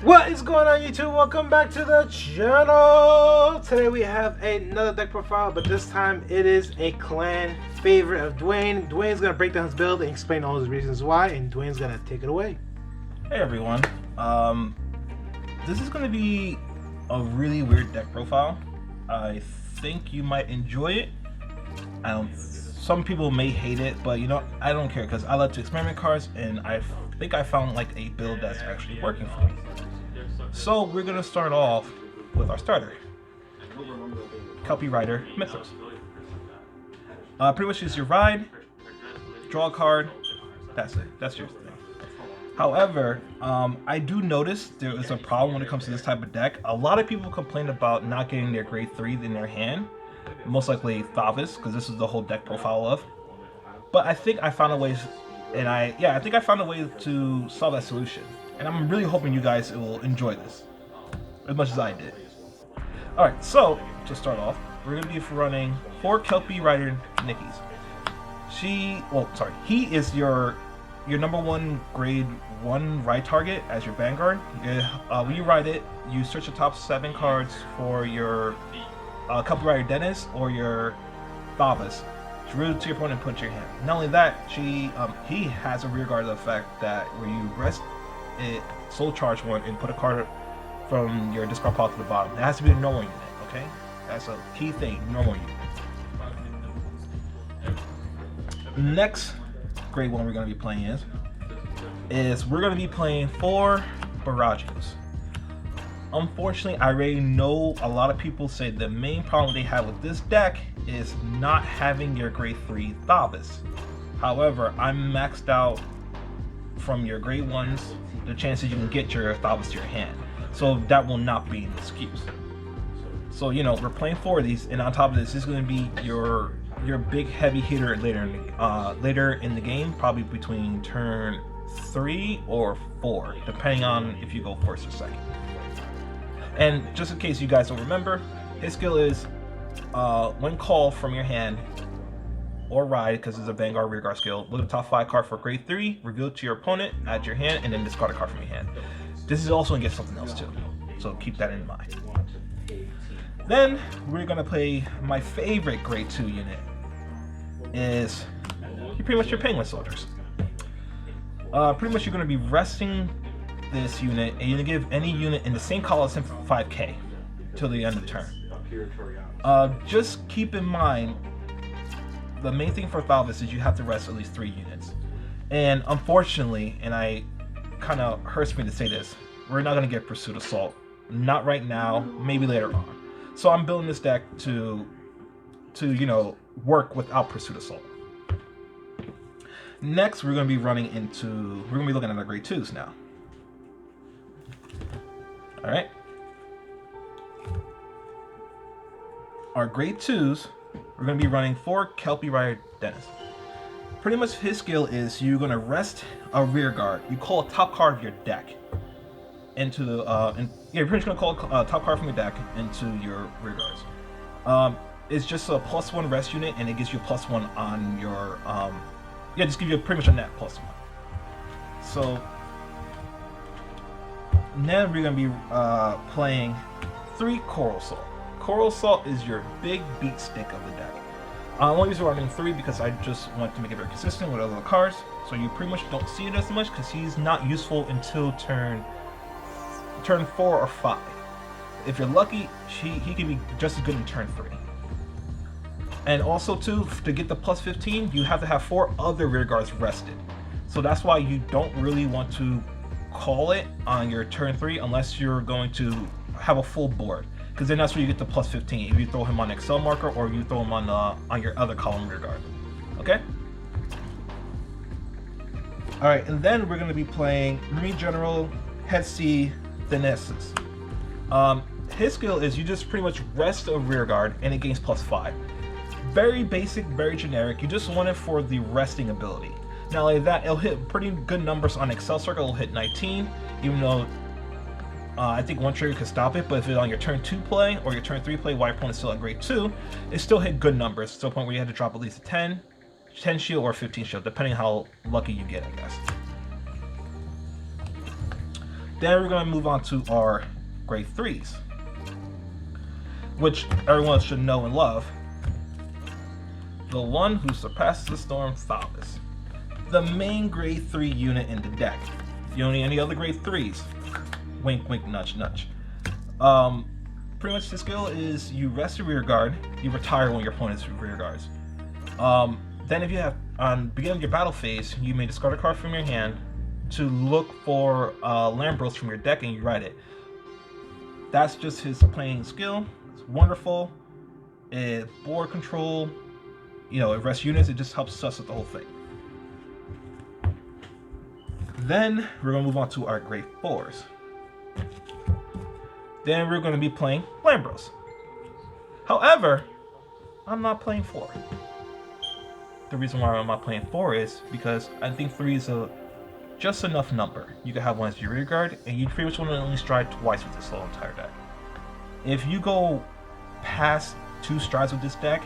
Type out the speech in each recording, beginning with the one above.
What is going on, YouTube? Welcome back to the channel. Today we have another deck profile, but this time it is a clan favorite of Dwayne. Dwayne's gonna break down his build and explain all his reasons why, and Dwayne's gonna take it away. Hey everyone, this is gonna be a really weird deck profile. I think you might enjoy it. Some people may hate it, but you know, I don't care because I like to experiment cards, and I think I found like a build that's actually working for me. So we're gonna start off with our starter, Kelpie Rider Mythos. Pretty much is your ride, draw a card, that's it, that's your thing. However, I do notice there is a problem when it comes to this type of deck. A lot of people complain about not getting their grade 3 in their hand, most likely Thavas, because this is the whole deck profile of. But I think I found a way, and I think I found a way to solve that solution. And I'm really hoping you guys will enjoy this as much as I did. Alright, so to start off, we're going to be running 4 Kelpie Rider Nickies. He is your number 1 grade 1 ride target as your Vanguard. When you ride it, you search the top 7 cards for your Kelpie Rider Dennis or your Thavas. Drew to your opponent and put it in your hand. Not only that, he has a rearguard effect that where you rest it, soul charge one, and put a card from your discard pile to the bottom. It has to be a normal unit, okay? That's a key thing, normal unit. Next grade 1 we're going to be playing is we're going to be playing 4 Barrages. Unfortunately, I already know a lot of people say the main problem they have with this deck is not having your grade 3 Thavas. However, I'm maxed out from your grade 1s, the chances you can get your Thavas to your hand. So that will not be an excuse. So, you know, we're playing 4 of these, and on top of this is going to be your big heavy hitter later in the game, probably between turn 3 or 4, depending on if you go first or second. And just in case you guys don't remember, his skill is when called from your hand or ride, because it's a Vanguard rearguard skill, look at the top 5 card for grade 3, reveal it to your opponent, add your hand, and then discard a card from your hand. This is also going to get something else too, so keep that in mind. Then we're going to play my favorite grade 2 unit. Is pretty much your Penguin Soldiers. Pretty much you're going to be resting this unit, and you're going to give any unit in the same color as him 5k till the end of the turn. Just keep in mind, the main thing for Thavas is you have to rest at least 3 units. And unfortunately, and I kind of hurts me to say this, we're not going to get Pursuit Assault. Not right now, maybe later on. So I'm building this deck to you know, work without Pursuit Assault. Next, we're going to be looking at our grade 2s now. Alright. Our grade 2s, we're going to be running 4 Kelpie Rider Dennis. Pretty much his skill is you're going to rest a rear guard. You call a top card of your deck into the you're pretty much going to call a top card from your deck into your rear guards. It's just a +1 rest unit, and it gives you a +1 on your just give you pretty much a net +1. So now we're going to be playing 3 Coral Salt. Coral Salt is your big beat stick of the deck. I'm only running 3 because I just want to make it very consistent with other cards, so you pretty much don't see it as much because he's not useful until turn 4 or 5. If you're lucky, he can be just as good in turn 3. And also too, to get the +15, you have to have 4 other rear guards rested. So that's why you don't really want to call it on your turn 3 unless you're going to have a full board, because then that's where you get the +15 if you throw him on Excel marker or you throw him on your other column rear guard. Okay. All right, and then we're going to be playing Marine General Head C Thenesis. His skill is you just pretty much rest a rear guard and it gains +5. Very basic, very generic. You just want it for the resting ability. Now like that, it'll hit pretty good numbers on Excel circle. It'll hit 19, even though I think 1 trigger could stop it, but if it's on your turn 2 play or your turn 3 play while your opponent's still at grade 2, it still hit good numbers to a point where you had to drop at least a 10 shield or 15 shield, depending how lucky you get, I guess. Then we're going to move on to our grade 3s, which everyone should know and love. The one who surpasses the storm, Thavas. The main grade 3 unit in the deck. If you don't need any other grade 3s, wink wink nudge nudge. Pretty much the skill is you rest your rear guard, you retire when your opponent's rear guards. Then if you have, on beginning of your battle phase, you may discard a card from your hand to look for Lambros from your deck and you write it. That's just his playing skill. It's wonderful. It board control, you know, it rests units, it just helps suss with the whole thing. Then we're going to move on to our grade 4s. Then we're going to be playing Lambros. However, I'm not playing 4. The reason why I'm not playing 4 is because I think 3 is a just enough number. You can have one as your rear guard, and you pretty much want to only stride twice with this whole entire deck. If you go past 2 strides with this deck,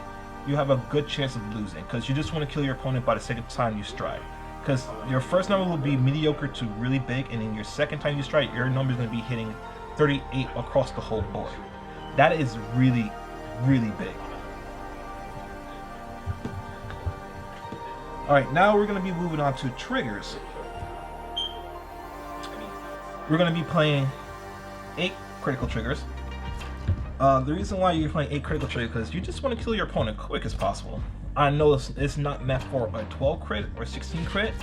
you have a good chance of losing, because you just want to kill your opponent by the second time you stride. Because your first number will be mediocre to really big, and in your second time you stride, your number is going to be hitting 38 across the whole board. That is really, really big. Alright, now we're going to be moving on to triggers. We're going to be playing 8 critical triggers. The reason why you're playing 8 critical triggers is because you just want to kill your opponent quick as possible. I know it's not meant for a 12 crit or 16 crit,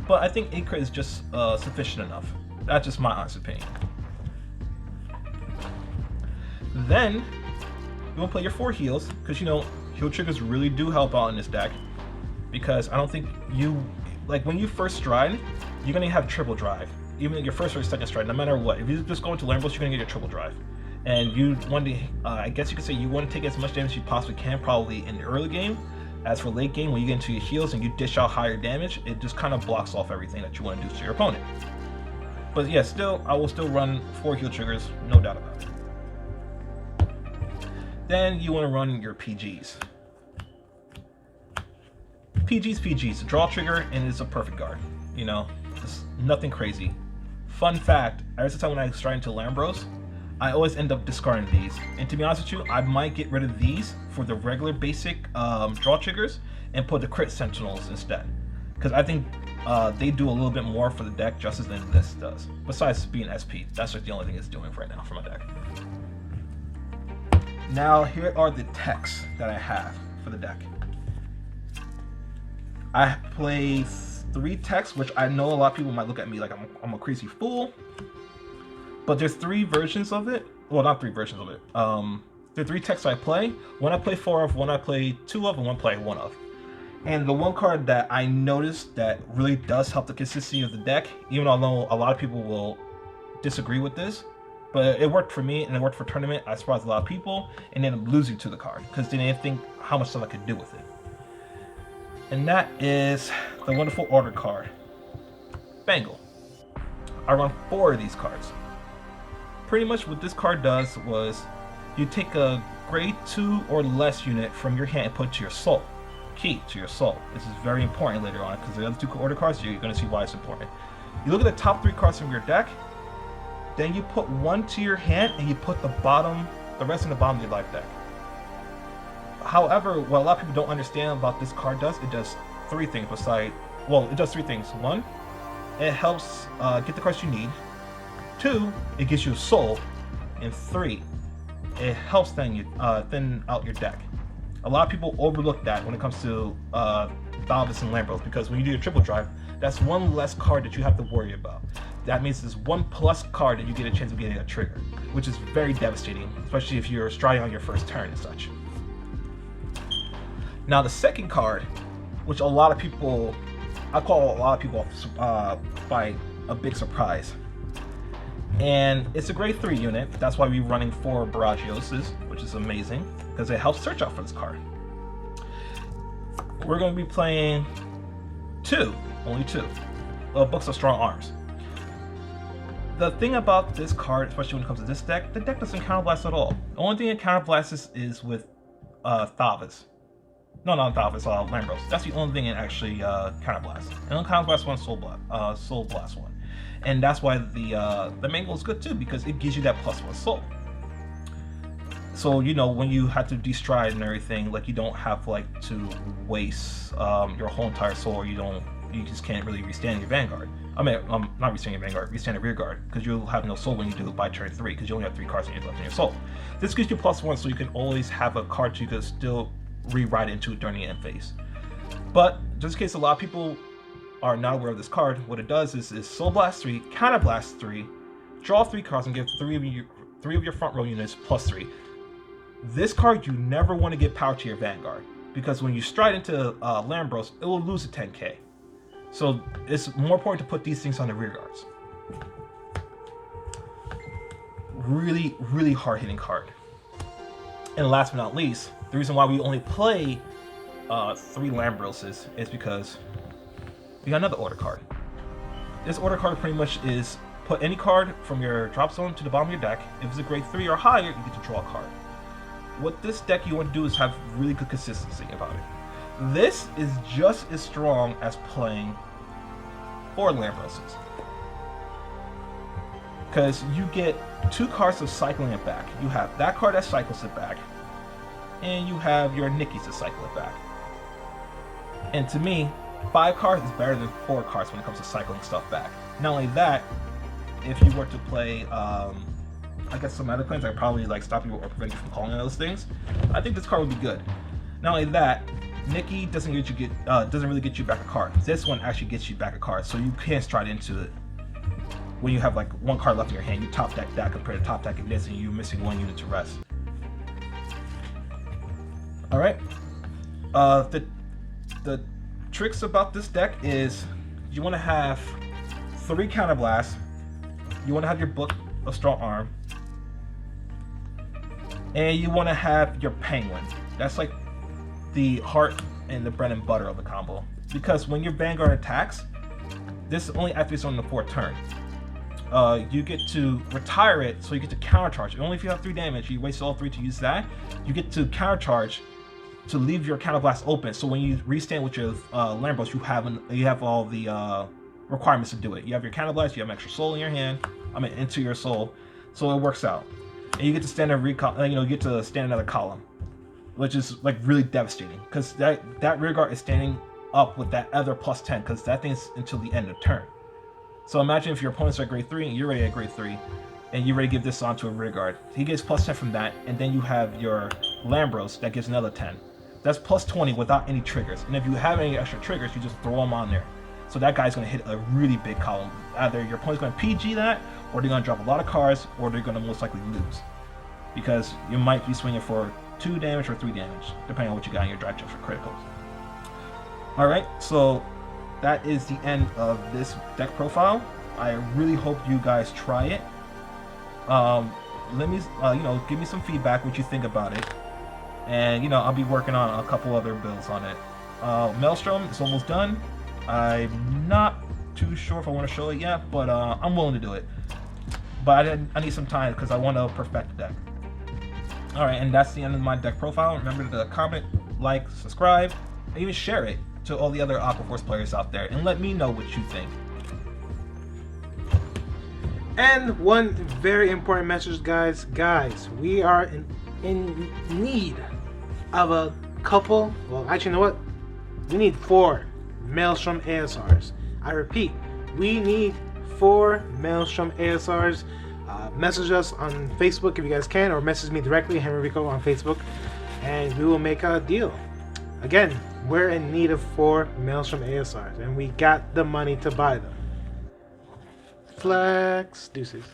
but I think 8 crit is just sufficient enough. That's just my honest opinion. Then, you want to play your 4 heals, because you know, heal triggers really do help out in this deck. Because I don't think you, like when you first stride, you're going to have triple drive. Even your first or second stride, no matter what. If you just go into Lambros, you're going to get your triple drive. And you want to, I guess you could say you want to take as much damage as you possibly can, probably in the early game. As for late game, when you get into your heals and you dish out higher damage, it just kind of blocks off everything that you want to do to your opponent. But yeah, still, I will still run 4 heal triggers, no doubt about it. Then you want to run your PGs. PG's a draw trigger, and it's a perfect guard. You know, it's nothing crazy. Fun fact, every time when I stride into Lambros, I always end up discarding these. And to be honest with you, I might get rid of these for the regular basic draw triggers and put the crit sentinels instead. Because I think they do a little bit more for the deck justice than this does. Besides being SP, that's like the only thing it's doing right now for my deck. Now here are the techs that I have for the deck. I play 3 techs, which I know a lot of people might look at me like I'm a crazy fool. But there's 3 versions of it. Well, not 3 versions of it. There are 3 techs I play. One I play 4 of, one I play 2 of, and one I play 1 of. And the one card that I noticed that really does help the consistency of the deck, even although a lot of people will disagree with this, but it worked for me and it worked for tournament. I surprised a lot of people and ended up losing to the card because they didn't think how much stuff I could do with it. And that is the wonderful order card, Bangle. I run 4 of these cards. Pretty much what this card does was you take a grade 2 or less unit from your hand and put it to your soul. Key to your soul. This is very important later on because the other 2 order cards, you're going to see why it's important. You look at the top 3 cards from your deck, then you put 1 to your hand and you put the rest in the bottom of your life deck. However, what a lot of people don't understand about this card does, it does 3 things besides, well, it does 3 things. 1, it helps get the cards you need. 2, it gives you a soul. And 3, it helps thin out your deck. A lot of people overlook that when it comes to Thavas and Lambros, because when you do your triple drive, that's 1 less card that you have to worry about. That means there's 1 plus card that you get a chance of getting a trigger, which is very devastating, especially if you're striding on your first turn and such. Now the second card, which a lot of people, I call a lot of people by a big surprise. And it's a grade 3 unit, that's why we're running 4 Barragioses, which is amazing, because it helps search out for this card. We're going to be playing 2, only 2, Books of Strong Arms. The thing about this card, especially when it comes to this deck, the deck doesn't counterblast at all. The only thing it counterblasts is with Thavas. No, not Thavas, Lambros. That's the only thing it actually counterblasts. And it counterblast 1 Soul Blast 1. And that's why the Mango is good too, because it gives you that +1 soul. So, you know, when you have to destride and everything, like, you don't have like to waste your whole entire soul, or you just can't really restand your Vanguard. I mean, not restand your Vanguard, restand your rear guard, because you'll have no soul when you do it by turn 3, because you only have 3 cards left in your soul. This gives you +1, so you can always have a card you can still rewrite into it during the end phase. But just in case a lot of people are not aware of this card, what it does is Soul Blast 3, Counter Blast 3, draw 3 cards and give 3 of your front row units +3. This card, you never want to give power to your Vanguard, because when you stride into Lambros, it will lose a 10k. So it's more important to put these things on the rear guards. Really, really hard-hitting card. And last but not least, the reason why we only play 3 Lambroses is because we got another order card. This order card pretty much is put any card from your drop zone to the bottom of your deck. If it's a grade 3 or higher, you get to draw a card. What this deck you want to do is have really good consistency about it. This is just as strong as playing 4 Lambroses, because you get 2 cards of cycling it back. You have that card that cycles it back, and you have your Nickies to cycle it back. And to me, 5 cards is better than 4 cards when it comes to cycling stuff back. Not only that, if you were to play I guess some other clans that probably like stop you or prevent you from calling on those things, I think this card would be good. Not only that, Nikki doesn't really get you back a card. This one actually gets you back a card, so you can stride into it. When you have like 1 card left in your hand, you top deck that compared to top decking this, and you're missing 1 unit to rest. All right. The tricks about this deck is you want to have 3 counter blasts. You want to have your Book of Strong Arm. And you want to have your Penguin. That's like the heart and the bread and butter of the combo. Because when your Vanguard attacks, this only activates on the 4th turn. You get to retire it, so you get to countercharge. Only if you have 3 damage, you waste all 3 to use that. You get to countercharge to leave your counterblast open. So when you restand with your Lambros, you have all the requirements to do it. You have your counterblast, you have extra soul in your hand. Into your soul, so it works out. And you get to stand you get to stand another column, which is like really devastating, because that rear guard is standing up with that other +10, because that thing is until the end of turn. So imagine if your opponents are at grade 3 and you're ready at grade 3, and you're ready to give this on to a rear guard. He gets +10 from that, and then you have your Lambros that gives another 10. That's +20 without any triggers. And if you have any extra triggers, you just throw them on there. So that guy's going to hit a really big column. Either your opponent's going to PG that, or they're going to drop a lot of cards, or they're going to most likely lose. Because you might be swinging for 2 damage or 3 damage, depending on what you got in your drive checks for criticals. Alright, so that is the end of this deck profile. I really hope you guys try it. Let me, give me some feedback, what you think about it. And, I'll be working on a couple other builds on it. Maelstrom is almost done. I'm not too sure if I want to show it yet, but I'm willing to do it. But I need some time because I want to perfect the deck. Alright, and that's the end of my deck profile. Remember to comment, like, subscribe, and even share it to all the other Aqua Force players out there, and let me know what you think. And one very important message, guys, we are in need of a couple, well, actually, you know what? We need 4 Maelstrom ASRs. I repeat, we need 4 Maelstrom ASRs. Message us on Facebook if you guys can, or message me directly, Henry Rico, on Facebook, and we will make a deal. Again, we're in need of 4 Maelstrom ASRs, and we got the money to buy them. Flex. Deuces.